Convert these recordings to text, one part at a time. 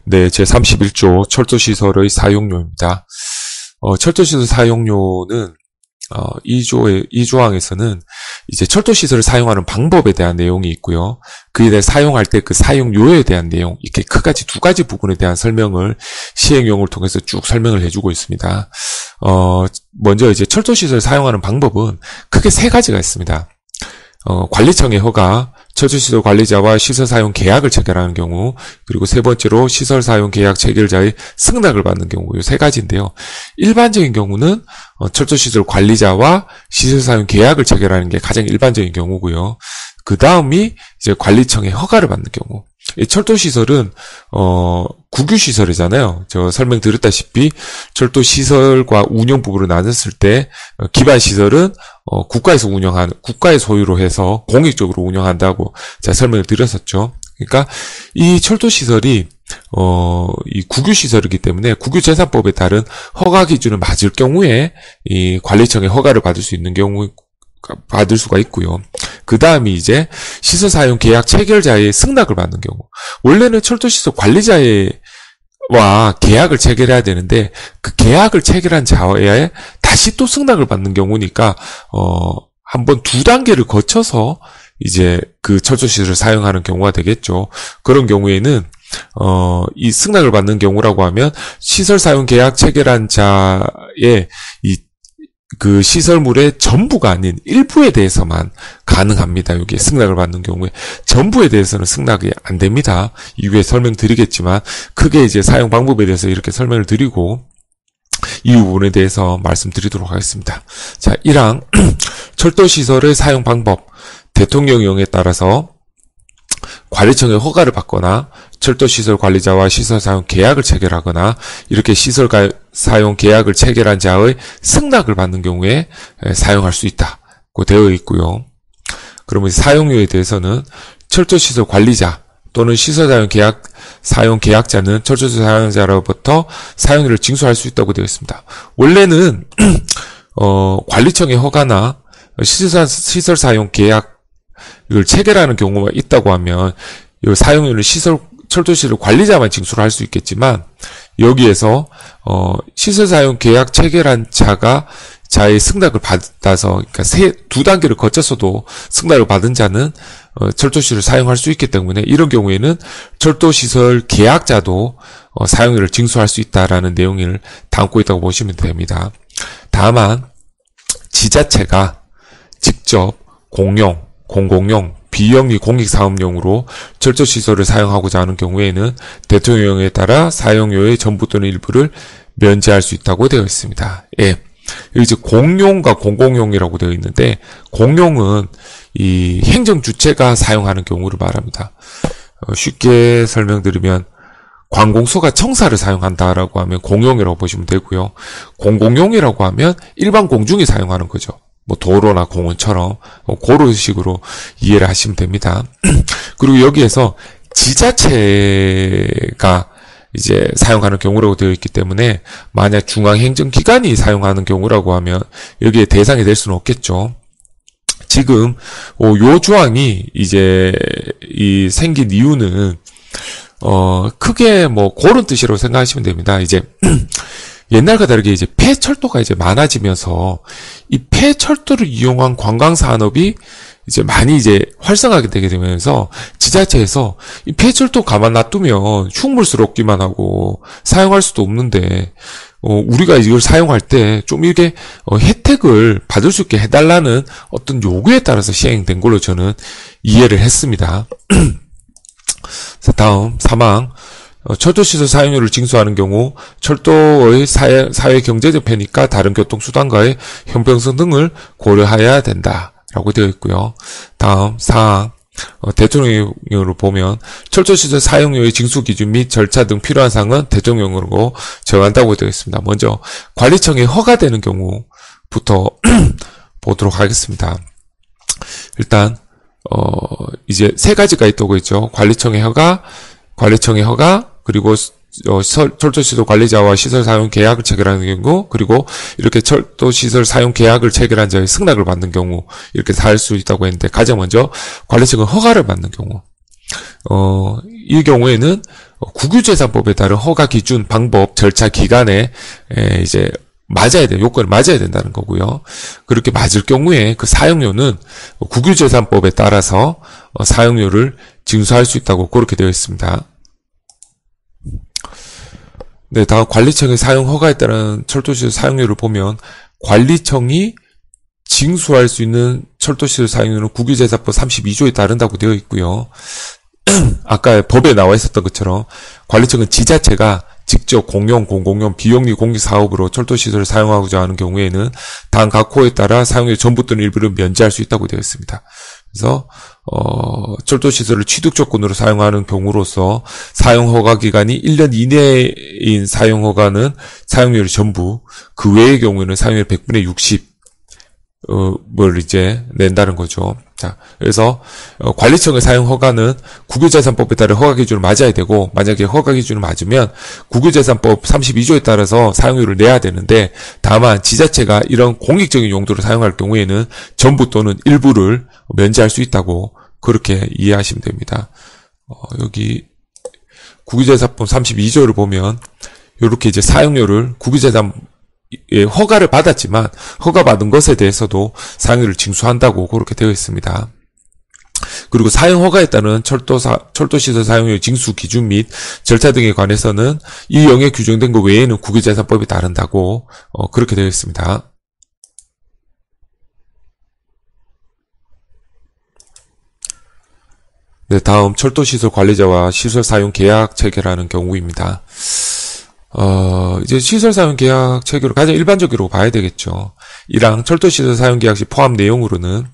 네, 제31조 철도시설의 사용료입니다. 철도시설 사용료는 이 조항에서는 이제 철도시설을 사용하는 방법에 대한 내용이 있고요. 그에 대해 사용할 때 그 사용료에 대한 내용, 이렇게 크까지 두 가지 부분에 대한 설명을 시행령을 통해서 쭉 설명을 해주고 있습니다. 먼저 이제 철도시설을 사용하는 방법은 크게 세 가지가 있습니다. 관리청의 허가, 철도시설 관리자와 시설 사용 계약을 체결하는 경우, 그리고 세 번째로 시설 사용 계약 체결자의 승낙을 받는 경우, 이 세 가지인데요. 일반적인 경우는 철도시설 관리자와 시설 사용 계약을 체결하는 게 가장 일반적인 경우고요. 그 다음이 이제 관리청의 허가를 받는 경우. 이 철도시설은 국유시설이잖아요. 저 설명드렸다시피 철도시설과 운영 부분으로 나눴을 때 기반시설은 국가에서 운영하는, 국가의 소유로 해서 공익적으로 운영한다고 제가 설명을 드렸었죠. 그러니까 이 철도시설이 이 국유시설이기 때문에 국유재산법에 따른 허가 기준을 맞을 경우에 이 관리청의 허가를 받을 수 있는 경우 받을 수가 있고요. 그 다음이 이제 시설 사용 계약 체결자의 승낙을 받는 경우. 원래는 철도시설 관리자와 계약을 체결해야 되는데 그 계약을 체결한 자에 다시 또 승낙을 받는 경우니까 한번 두 단계를 거쳐서 이제 그 철도시설을 사용하는 경우가 되겠죠. 그런 경우에는 이 승낙을 받는 경우라고 하면 시설 사용 계약 체결한 자의 그 시설물의 전부가 아닌 일부에 대해서만 가능합니다. 여기에 승낙을 받는 경우에 전부에 대해서는 승낙이 안 됩니다. 이후에 설명드리겠지만 크게 이제 사용 방법에 대해서 이렇게 설명을 드리고 이 부분에 대해서 말씀드리도록 하겠습니다. 자, 1항 철도시설의 사용 방법. 대통령령에 따라서 관리청의 허가를 받거나 철도시설 관리자와 시설 사용 계약을 체결하거나 이렇게 시설 사용 계약을 체결한 자의 승낙을 받는 경우에 사용할 수 있다고 되어 있고요. 그러면 사용료에 대해서는 철도시설 관리자 또는 시설 사용 계약자는 철도시설 사용자로부터 사용료를 징수할 수 있다고 되어 있습니다. 원래는 관리청의 허가나 시설 사용 계약을 체결하는 경우가 있다고 하면 이 사용료는 철도시설 관리자만 징수를 할 수 있겠지만 여기에서 시설 사용 계약 체결한 자의 승낙을 받아서 그러니까 두 단계를 거쳐서도 승낙을 받은 자는 철도시설을 사용할 수 있기 때문에 이런 경우에는 철도시설 계약자도 사용료를 징수할 수 있다라는 내용을 담고 있다고 보시면 됩니다. 다만 지자체가 직접 공공용, 비영리 공익사업용으로 철도시설을 사용하고자 하는 경우에는 대통령령에 따라 사용료의 전부 또는 일부를 면제할 수 있다고 되어 있습니다. 예. 여기 이제 공용과 공공용이라고 되어 있는데, 공용은 이 행정주체가 사용하는 경우를 말합니다. 쉽게 설명드리면, 관공서가 청사를 사용한다라고 하면 공용이라고 보시면 되고요. 공공용이라고 하면 일반 공중이 사용하는 거죠. 뭐 도로나 공원처럼 그런 식으로 이해를 하시면 됩니다. 그리고 여기에서 지자체가 이제 사용하는 경우라고 되어 있기 때문에 만약 중앙행정기관이 사용하는 경우라고 하면 여기에 대상이 될 수는 없겠죠. 지금 요 조항이 이제 생긴 이유는 크게 뭐 그런 뜻이라고 생각하시면 됩니다. 이제 옛날과 다르게 이제 폐철도가 이제 많아지면서 이 폐철도를 이용한 관광 산업이 이제 많이 이제 활성화하게 되게 되면서 지자체에서 이 폐철도 가만 놔두면 흉물스럽기만 하고 사용할 수도 없는데 우리가 이걸 사용할 때 좀 이렇게 혜택을 받을 수 있게 해달라는 어떤 요구에 따라서 시행된 걸로 저는 이해를 했습니다. 자, 다음 3항 철도시설 사용료를 징수하는 경우 철도의 사회 경제적 편익과 다른 교통수단과의 형평성 등을 고려해야 된다라고 되어 있고요. 다음 4항 대통령령으로 보면 철도시설 사용료의 징수 기준 및 절차 등 필요한 사항은 대통령령으로 정한다고 되어 있습니다. 먼저 관리청에 허가되는 경우부터 보도록 하겠습니다. 일단 이제 세 가지가 있다고 했죠. 관리청의 허가, 그리고 철도시설 관리자와 시설 사용 계약을 체결하는 경우, 그리고 이렇게 철도시설 사용 계약을 체결한 자의 승낙을 받는 경우, 이렇게 다 할 수 있다고 했는데, 가장 먼저 관리청은 허가를 받는 경우. 이 경우에는 국유재산법에 따른 허가 기준, 방법, 절차, 기간에 이제 맞아야 돼. 요건을 맞아야 된다는 거고요. 그렇게 맞을 경우에 그 사용료는 국유재산법에 따라서 사용료를 징수할 수 있다고 그렇게 되어 있습니다. 네, 다음 관리청의 사용 허가에 따른 철도시설 사용료를 보면 관리청이 징수할 수 있는 철도시설 사용료는 국유재산법 32조에 따른다고 되어 있고요. 아까 법에 나와 있었던 것처럼 관리청은 지자체가 직접 공용, 공공용, 비영리 공익사업으로 철도시설을 사용하고자 하는 경우에는 당 각 호에 따라 사용료 전부 또는 일부를 면제할 수 있다고 되어 있습니다. 그래서 철도시설을 취득조건으로 사용하는 경우로서 사용허가기간이 1년 이내인 사용허가는 사용료를 전부, 그 외의 경우에는 사용료 100분의 60 뭘 이제 낸다는 거죠. 자, 그래서 관리청의 사용 허가는 국유재산법에 따른 허가 기준을 맞아야 되고, 만약에 허가 기준을 맞으면 국유재산법 32조에 따라서 사용료를 내야 되는데, 다만 지자체가 이런 공익적인 용도로 사용할 경우에는 전부 또는 일부를 면제할 수 있다고 그렇게 이해하시면 됩니다. 여기 국유재산법 32조를 보면 이렇게 이제 사용료를 국유재산 허가를 받았지만 허가받은 것에 대해서도 사용료를 징수한다고 그렇게 되어 있습니다. 그리고 사용 허가에 따른 철도시설 사용료 징수 기준 및 절차 등에 관해서는 이 영역에 규정된 것 외에는 국유재산법이 따른다고 그렇게 되어 있습니다. 네, 다음 철도시설 관리자와 시설 사용 계약 체결하는 경우입니다. 이제 시설 사용 계약 체결을 가장 일반적으로 봐야 되겠죠. 1항 철도시설 사용 계약 시 포함 내용으로는,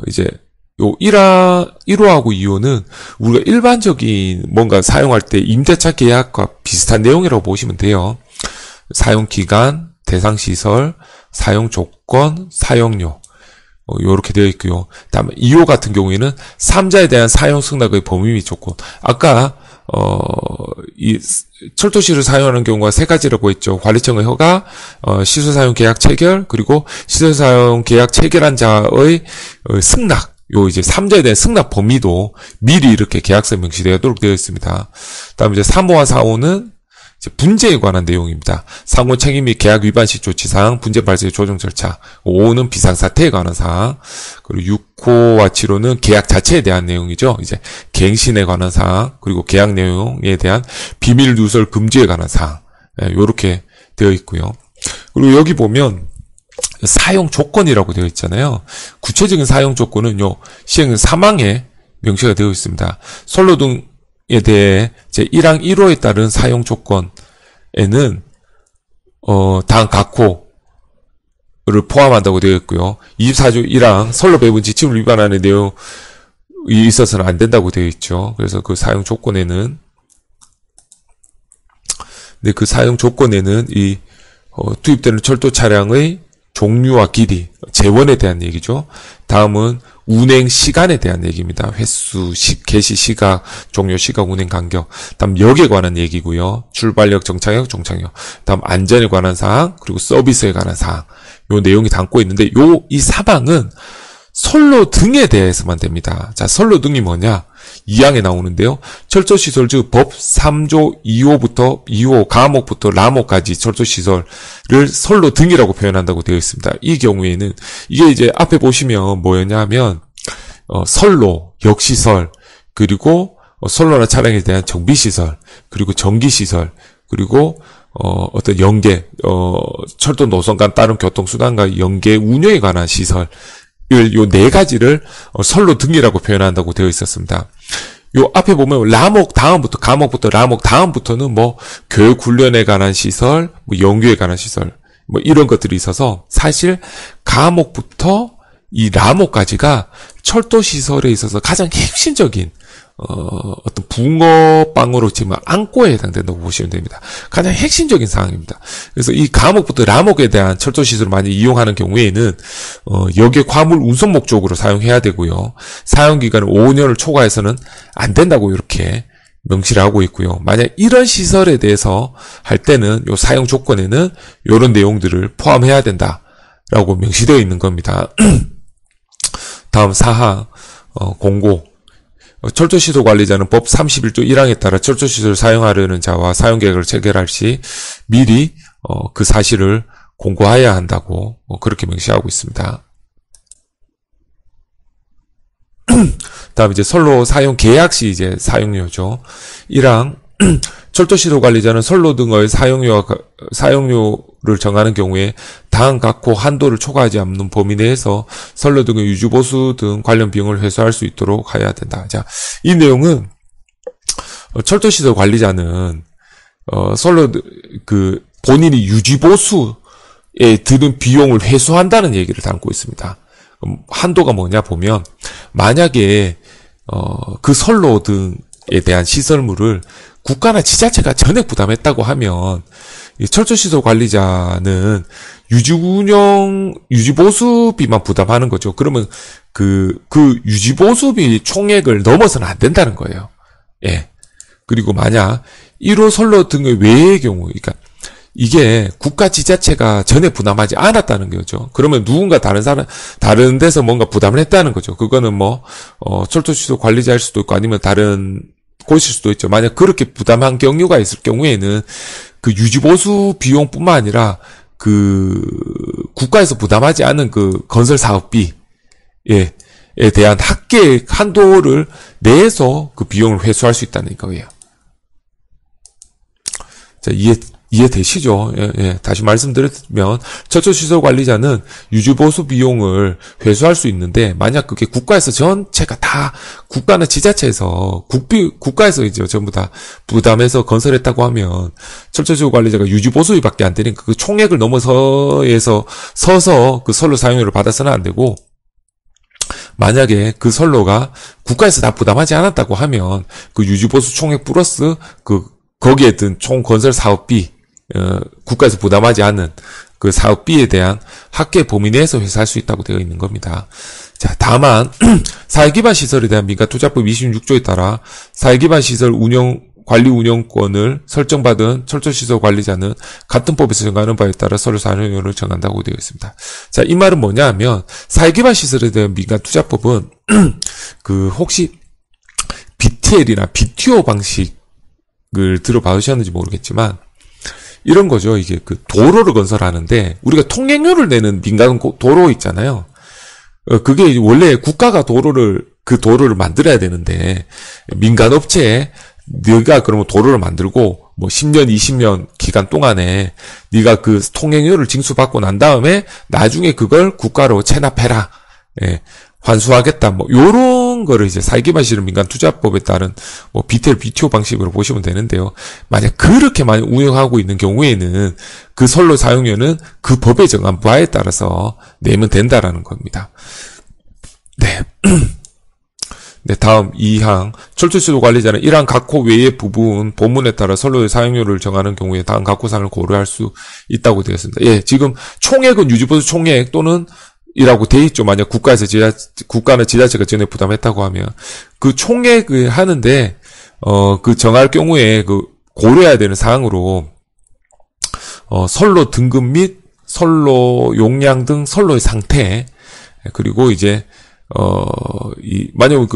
이제, 요 1호하고 2호는 우리가 일반적인 뭔가 사용할 때 임대차 계약과 비슷한 내용이라고 보시면 돼요. 사용 기간, 대상 시설, 사용 조건, 사용료. 요렇게 되어 있고요. 다음에 2호 같은 경우에는 3자에 대한 사용 승낙의 범위 및 조건. 아까 이 철도시를 사용하는 경우가 세 가지라고 했죠. 관리청의 허가, 시설 사용 계약 체결, 그리고 시설 사용 계약 체결한 자의 승낙. 요 이제 3자에 대한 승낙 범위도 미리 이렇게 계약서에 명시되도록 되어 있습니다. 다음에 이제 3호와 4호는 분재에 관한 내용입니다. 3호 책임 및 계약 위반 시 조치사항, 분재 발생 조정 절차. 5호는 비상사태에 관한 사항. 그리고 6호와 7호는 계약 자체에 대한 내용이죠. 이제 갱신에 관한 사항, 그리고 계약 내용에 대한 비밀 누설 금지에 관한 사항. 요렇게 되어 있고요. 그리고 여기 보면 사용 조건이라고 되어 있잖아요. 구체적인 사용 조건은 시행 3항에 명시가 되어 있습니다. 선로 등에 대해 제1항 1호에 따른 사용 조건에는 다음 각 호를 포함한다고 되어 있고요. 24조 1항 선로 배분 지침을 위반하는 내용이 있어서는 안 된다고 되어 있죠. 그래서 그 사용 조건에는 그 사용 조건에는 이 투입되는 철도 차량의 종류와 길이, 재원에 대한 얘기죠. 다음은 운행 시간에 대한 얘기입니다. 횟수, 개시 시각, 종료 시각, 운행 간격. 다음 역에 관한 얘기고요. 출발역, 정차역, 종착역. 다음 안전에 관한 사항, 그리고 서비스에 관한 사항. 요 내용이 담고 있는데 이 사방은 선로 등에 대해서만 됩니다. 자, 선로 등이 뭐냐? 2항에 나오는데요. 철도시설 즉 법 3조 2호 가목부터 라목까지 철도시설을 선로 등이라고 표현한다고 되어 있습니다. 이 경우에는 이게 이제 앞에 보시면 뭐였냐면 선로, 역시설, 그리고 선로나 차량에 대한 정비시설, 그리고 전기시설, 그리고 어떤 연계, 철도 노선 간 다른 교통수단과 연계 운영에 관한 시설, 요 네 가지를 선로 등이라고 표현한다고 되어 있었습니다. 요 앞에 보면 라목 다음부터, 가목부터 라목 다음부터는 뭐 교육 훈련에 관한 시설, 뭐 연구에 관한 시설, 뭐 이런 것들이 있어서 사실 가목부터 이 라목까지가 철도 시설에 있어서 가장 핵심적인 어떤 붕어빵으로 지금 안고에 해당된다고 보시면 됩니다. 가장 핵심적인 사항입니다. 그래서 이 가목부터 라목에 대한 철도 시설을 많이 이용하는 경우에는 역의 화물 운송 목적으로 사용해야 되고요. 사용 기간은 5년을 초과해서는 안 된다고 이렇게 명시를 하고 있고요. 만약 이런 시설에 대해서 할 때는 요 사용 조건에는 이런 내용들을 포함해야 된다라고 명시되어 있는 겁니다. 다음 4항 공고. 철도시설 관리자는 법 31조 1항에 따라 철도시설을 사용하려는 자와 사용계획을 체결할 시 미리 그 사실을 공고하여야 한다고 그렇게 명시하고 있습니다. 다음 이제 선로 사용 계약 시 이제 사용료죠. 1항 철도시설 관리자는 선로 등의 사용료를 정하는 경우에 다음 각호 한도를 초과하지 않는 범위 내에서 선로 등의 유지보수 등 관련 비용을 회수할 수 있도록 해야 된다. 자, 이 내용은 철도시설 관리자는 선로 본인이 유지보수에 드는 비용을 회수한다는 얘기를 담고 있습니다. 한도가 뭐냐 보면 만약에 그 선로 등에 대한 시설물을 국가나 지자체가 전액 부담했다고 하면 철도시설 관리자는 유지보수비만 부담하는 거죠. 그러면 그 유지보수비 총액을 넘어서는 안 된다는 거예요. 예. 그리고 만약 1호 선로 등의 외의 경우, 그러니까 이게 국가 지자체가 전액 부담하지 않았다는 거죠. 그러면 누군가 다른 데서 뭔가 부담을 했다는 거죠. 그거는 철도시설 관리자일 수도 있고 아니면 다른 곳일 수도 있죠. 만약 그렇게 부담한 경우가 있을 경우에는 그 유지보수 비용뿐만 아니라 국가에서 부담하지 않은 건설 사업비에 대한 합계 한도를 내서 그 비용을 회수할 수 있다는 거예요. 자, 이해되시죠? 예. 다시 말씀드리면 철도시설 관리자는 유지보수 비용을 회수할 수 있는데 만약 그게 국가에서 전체가 다 국가나 지자체에서 국가에서 이제 전부 다 부담해서 건설했다고 하면 철도시설 관리자가 유지보수비밖에 안 되니까 그 총액을 서서 그 선로 사용료를 받아서는 안 되고 만약에 그 선로가 국가에서 다 부담하지 않았다고 하면 그 유지보수 총액 플러스 거기에 든 총 건설 사업비 국가에서 부담하지 않는 그 사업비에 대한 합계 범위 내에서 회수할 수 있다고 되어 있는 겁니다. 자, 다만 사회기반 시설에 대한 민간투자법 26조에 따라 사회기반 시설 관리 운영권을 설정받은 철도시설 관리자는 같은 법에서 정하는 바에 따라 선로 사용료를 정한다고 되어 있습니다. 자, 이 말은 뭐냐 하면 사회기반 시설에 대한 민간투자법은 혹시 BTL이나 BTO 방식을 들어봐주셨는지 모르겠지만 이런 거죠. 이게 도로를 건설하는데 우리가 통행료를 내는 민간 도로 있잖아요. 그게 원래 국가가 도로를 만들어야 되는데 민간 업체에 네가 그러면 도로를 만들고 10년, 20년 기간 동안에 네가 그 통행료를 징수받고 난 다음에 나중에 그걸 국가로 체납해라. 예. 환수하겠다. 요런 거를 이제 사회기반 시설 민간투자법에 따른 BTL, BTO 방식으로 보시면 되는데요. 만약 그렇게 많이 운영하고 있는 경우에는 그 선로 사용료는 그 법에 정한 바에 따라서 내면 된다라는 겁니다. 네. 네, 다음 2항. 철도시설 관리자는 1항 각호 외의 부분 본문에 따라 선로의 사용료를 정하는 경우에 다음 각호사항을 고려할 수 있다고 되어 있습니다. 예, 지금 총액은 유지보수 총액 또는 이라고 돼 있죠. 만약 국가나 지자체가 전에 부담했다고 하면 그 총액을 하는데 정할 경우에 고려해야 되는 사항으로 선로 등급 및 선로 용량 등 선로의 상태 그리고 이제 만약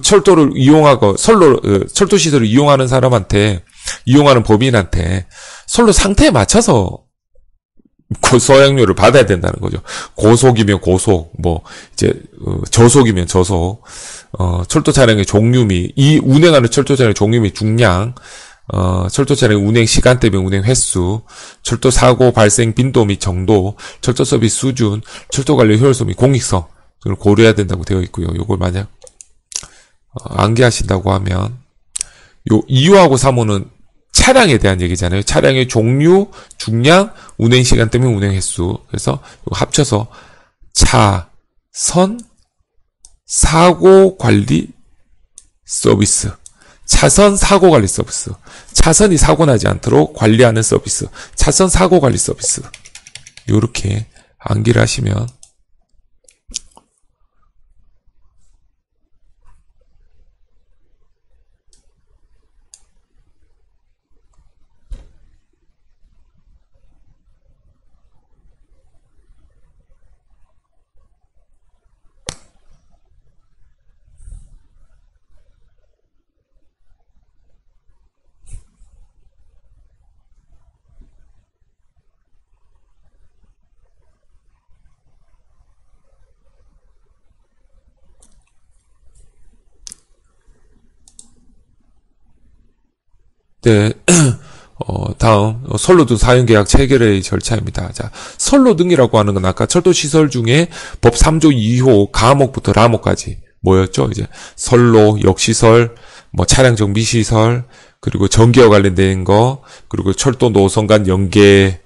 철도를 이용하고 철도 시설을 이용하는 사람한테 이용하는 법인한테 선로 상태에 맞춰서 소양료를 받아야 된다는 거죠. 고속이면 고속, 저속이면 저속, 철도 차량의 종류 및, 운행하는 철도 차량의 종류 및 중량, 철도 차량의 운행 시간대면 운행 횟수, 철도 사고 발생 빈도 및 정도, 철도 서비스 수준, 철도 관리 효율성 및 공익성을 고려해야 된다고 되어 있고요. 요걸 만약, 암기하신다고 하면, 2호하고 3호는 차량에 대한 얘기잖아요. 차량의 종류, 중량, 운행 시간 때문에 운행 횟수. 그래서 합쳐서 차선 사고 관리 서비스. 차선 사고 관리 서비스. 차선이 사고 나지 않도록 관리하는 서비스. 차선 사고 관리 서비스. 요렇게 암기를 하시면 네. 다음 선로 등 사용 계약 체결의 절차입니다. 자, 선로 등이라고 하는 건 아까 철도 시설 중에 법 3조 2호 가목부터 라목까지 뭐였죠? 이제 선로, 역시설, 뭐 차량 정비 시설, 그리고 전기와 관련된 거, 그리고 철도 노선 간 연계,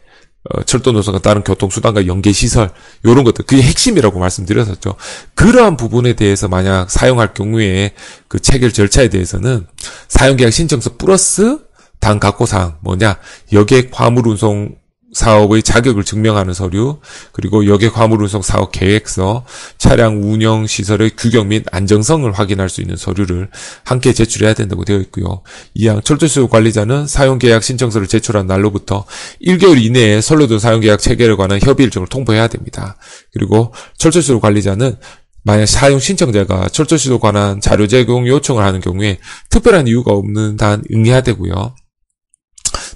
철도 노선과 다른 교통수단과 연계 시설, 요런 것들, 그게 핵심이라고 말씀드렸었죠. 그러한 부분에 대해서 만약 사용할 경우에 그 체결 절차에 대해서는 사용계약 신청서 플러스 단 각호사항, 뭐냐, 여객 화물운송 사업의 자격을 증명하는 서류, 그리고 여객 화물운송 사업 계획서, 차량 운영 시설의 규격 및 안정성을 확인할 수 있는 서류를 함께 제출해야 된다고 되어 있고요. 이항 철도시설 관리자는 사용계약 신청서를 제출한 날로부터 1개월 이내에 선로 등 사용계약 체결에 관한 협의 일정을 통보해야 됩니다. 그리고 철도시설 관리자는 만약 사용 신청자가 철도시설에 관한 자료 제공 요청을 하는 경우에 특별한 이유가 없는 한 응해야 되고요.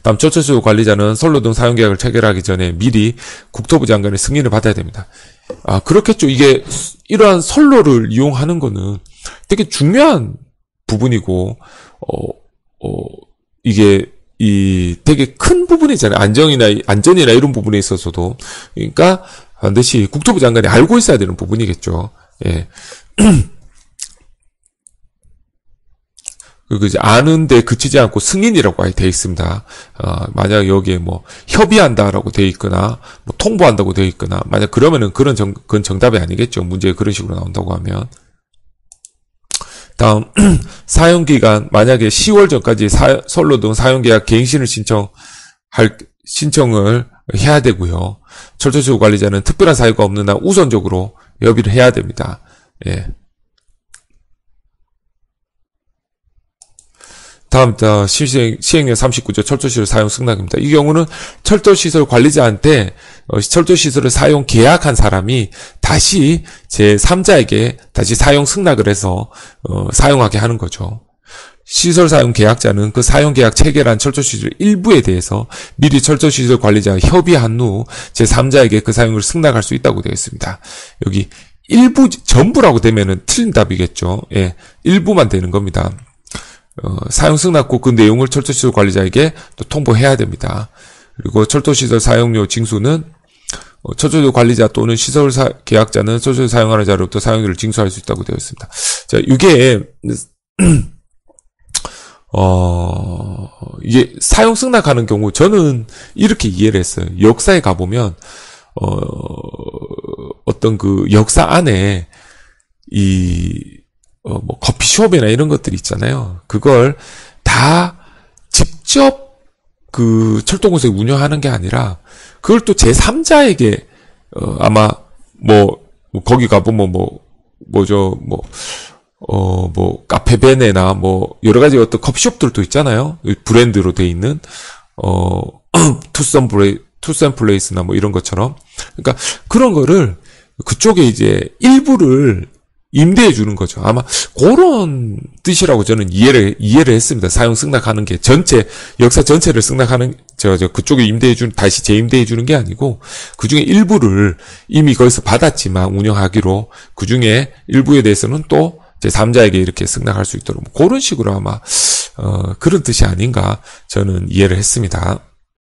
다음 철도시설 관리자는 선로 등 사용계약을 체결하기 전에 미리 국토부 장관의 승인을 받아야 됩니다. 그렇겠죠. 이게 이러한 선로를 이용하는 거는 되게 중요한 부분이고 이게 되게 큰 부분이잖아요. 안전이나 이런 부분에 있어서도. 그러니까 반드시 국토부 장관이 알고 있어야 되는 부분이겠죠. 예. 그리고 이제 아는데 그치지 않고 승인이라고 아예 돼 있습니다. 만약 여기에 뭐 협의한다라고 돼 있거나 뭐 통보한다고 돼 있거나 만약 그러면은 그건 정답이 아니겠죠. 문제가 그런 식으로 나온다고 하면. 다음 사용기간 만약에 10월 전까지 선로 등 사용계약 갱신을 신청을 해야 되고요. 철도시설 관리자는 특별한 사유가 없는 한 우선적으로 협의를 해야 됩니다. 예. 다음 시행령 39조 철도시설 사용 승낙입니다. 이 경우는 철도시설 관리자한테 철도시설을 사용 계약한 사람이 다시 제3자에게 다시 사용 승낙을 해서 사용하게 하는 거죠. 시설 사용 계약자는 그 사용 계약 체결한 철도시설 일부에 대해서 미리 철도시설 관리자와 협의한 후 제3자에게 그 사용을 승낙할 수 있다고 되어 있습니다. 여기 일부 전부라고 되면은 틀린 답이겠죠. 예, 일부만 되는 겁니다. 사용 승낙 후 그 내용을 철도시설 관리자에게 또 통보해야 됩니다. 그리고 철도시설 사용료 징수는 철도시설 관리자 또는 시설 계약자는 철도시설 사용하는 자로부터 사용료를 징수할 수 있다고 되어 있습니다. 자, 이게 이게 사용 승낙하는 경우 저는 이렇게 이해를 했어요. 역사에 가보면 어떤 그 역사 안에 뭐 커피숍이나 이런 것들이 있잖아요. 그걸 다 직접 그 철도공사가 운영하는 게 아니라 그걸 또 제3자에게 아마 뭐 거기 가보면 카페베네나 뭐 여러 가지 어떤 커피숍들도 있잖아요. 브랜드로 돼 있는 투썸 플레이스나 뭐 이런 것처럼. 그러니까 그런 거를 그쪽에 이제 일부를 임대해 주는 거죠. 아마 그런 뜻이라고 저는 이해를 했습니다. 사용 승낙하는 게 역사 전체를 승낙하는 그쪽에 다시 재임대해 주는 게 아니고 그중에 일부를 이미 거기서 받았지만 운영하기로 그중에 일부에 대해서는 또 제3자에게 이렇게 승낙할 수 있도록 그런 식으로 아마 그런 뜻이 아닌가 저는 이해를 했습니다.